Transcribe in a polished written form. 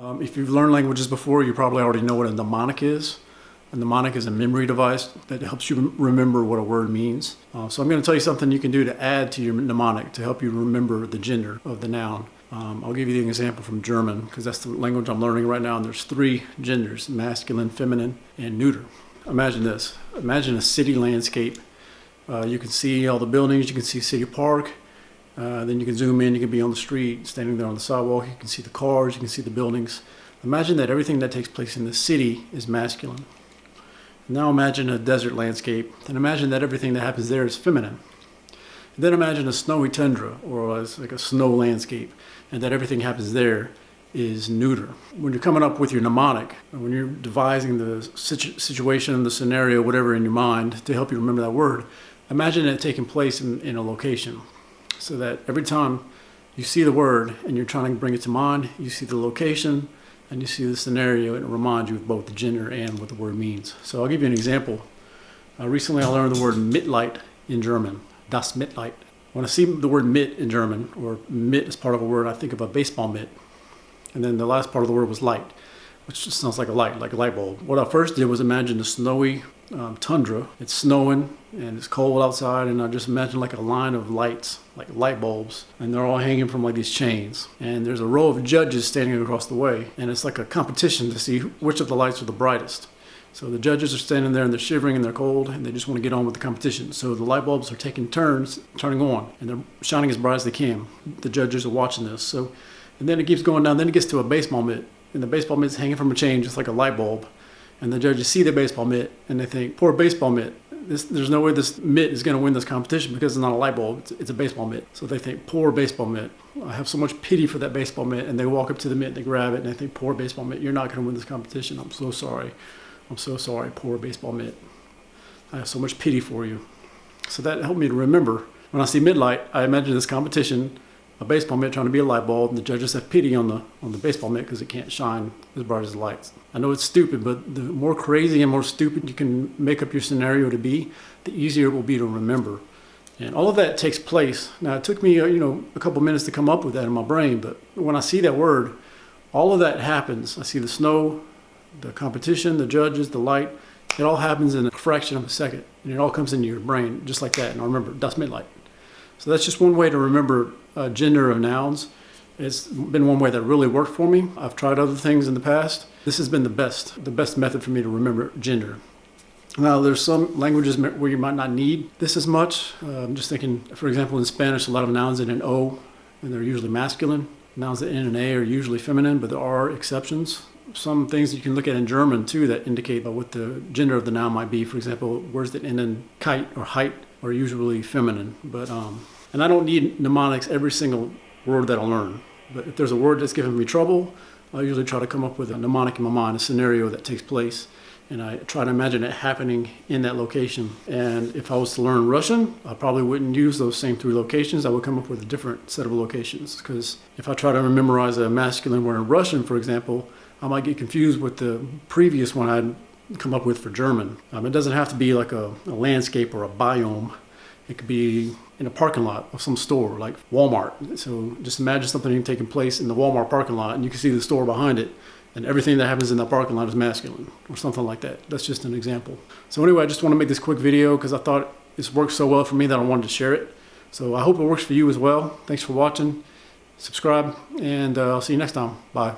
If you've learned languages before, you probably already know what a mnemonic is. A mnemonic is a memory device that helps you remember what a word means. So I'm going to tell you something you can do to add to your mnemonic to help you remember the gender of the noun. I'll give you the example from German because that's the language I'm learning right now, and there's 3 genders: masculine, feminine, and neuter. Imagine this. Imagine a city landscape. You can see all the buildings, you can see City Park, then you can zoom in, you can be on the street, standing there on the sidewalk, you can see the cars, you can see the buildings. Imagine that everything that takes place in the city is masculine. Now imagine a desert landscape, and imagine that everything that happens there is feminine. And then imagine a snowy tundra, or like a snow landscape, and that everything happens there is neuter. When you're coming up with your mnemonic, when you're devising the situation, the scenario, whatever in your mind to help you remember that word, imagine it taking place in a location, so that every time you see the word and you're trying to bring it to mind, you see the location and you see the scenario, and it reminds you of both the gender and what the word means. So I'll give you an example. Recently I learned the word MITLEID in German, das MITLEID. When I see the word mit in German, or mit as part of a word, I think of a baseball mitt. And then the last part of the word was light, which just sounds like a light bulb. What I first did was imagine a snowy tundra. It's snowing and it's cold outside, and I just imagined like a line of lights, like light bulbs, and they're all hanging from like these chains. And there's a row of judges standing across the way, and it's like a competition to see which of the lights are the brightest. So the judges are standing there and they're shivering and they're cold and they just want to get on with the competition. So the light bulbs are taking turns turning on, and they're shining as bright as they can. The judges are watching this. And then it keeps going down. Then it gets to a baseball mitt, and the baseball mitt's hanging from a chain just like a light bulb. And the judges see the baseball mitt and they think, poor baseball mitt. There's no way this mitt is going to win this competition because it's not a light bulb, it's a baseball mitt. So they think, poor baseball mitt. I have so much pity for that baseball mitt. And they walk up to the mitt and they grab it and they think, poor baseball mitt, you're not going to win this competition. I'm so sorry. I'm so sorry, poor baseball mitt. I have so much pity for you. So that helped me to remember. When I see MITLEID, I imagine this competition, a baseball mitt trying to be a light bulb, and the judges have pity on the baseball mitt because it can't shine as bright as the lights. I know it's stupid, but the more crazy and more stupid you can make up your scenario to be, the easier it will be to remember. And all of that takes place. Now, it took me a couple minutes to come up with that in my brain, but when I see that word, all of that happens. I see the snow, the competition, the judges, the light. It all happens in a fraction of a second, and it all comes into your brain just like that. And I remember, das MITLEID. So that's just one way to remember gender of nouns. It's been one way that really worked for me. I've tried other things in the past. This has been the best method for me to remember gender. Now, there's some languages where you might not need this as much. I'm just thinking, for example, in Spanish, a lot of nouns end in O, and they're usually masculine. Nouns that end in A are usually feminine, but there are exceptions. Some things you can look at in German, too, that indicate about what the gender of the noun might be. For example, words that end in kite or height are usually feminine. And I don't need mnemonics every single word that I learn. But if there's a word that's giving me trouble, I usually try to come up with a mnemonic in my mind, a scenario that takes place. And I try to imagine it happening in that location. And if I was to learn Russian, I probably wouldn't use those same 3 locations. I would come up with a different set of locations. Because if I try to memorize a masculine word in Russian, for example, I might get confused with the previous one I'd come up with for German. It doesn't have to be like a landscape or a biome. It could be in a parking lot of some store, like Walmart. So just imagine something taking place in the Walmart parking lot, and you can see the store behind it, and everything that happens in that parking lot is masculine, or something like that. That's just an example. So anyway, I just want to make this quick video because I thought this worked so well for me that I wanted to share it. So I hope it works for you as well. Thanks for watching. Subscribe, and I'll see you next time. Bye.